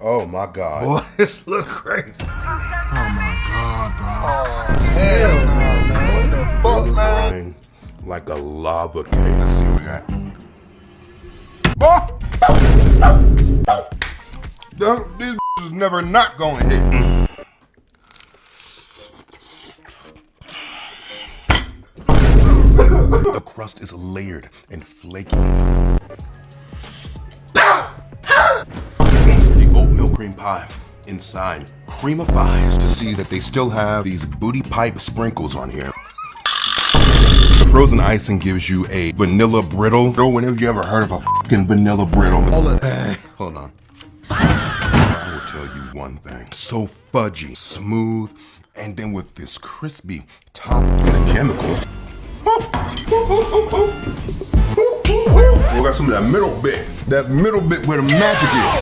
Oh my God. Boy, this look crazy. Oh my God, bro. Oh, hell no, man. What the fuck, man? Like a lava cake. Let's see what happened. These is never not gonna hit. The crust is layered and flaky. The oatmeal cream pie inside creamifies to see that they still have these booty pipe sprinkles on here. The frozen icing gives you a vanilla brittle. Whenever you ever heard of a fucking vanilla brittle? Hey, hold on. I will tell you one thing. So fudgy, smooth, and then with this crispy top and the chemicals. We got some of that middle bit. That middle bit where the magic is.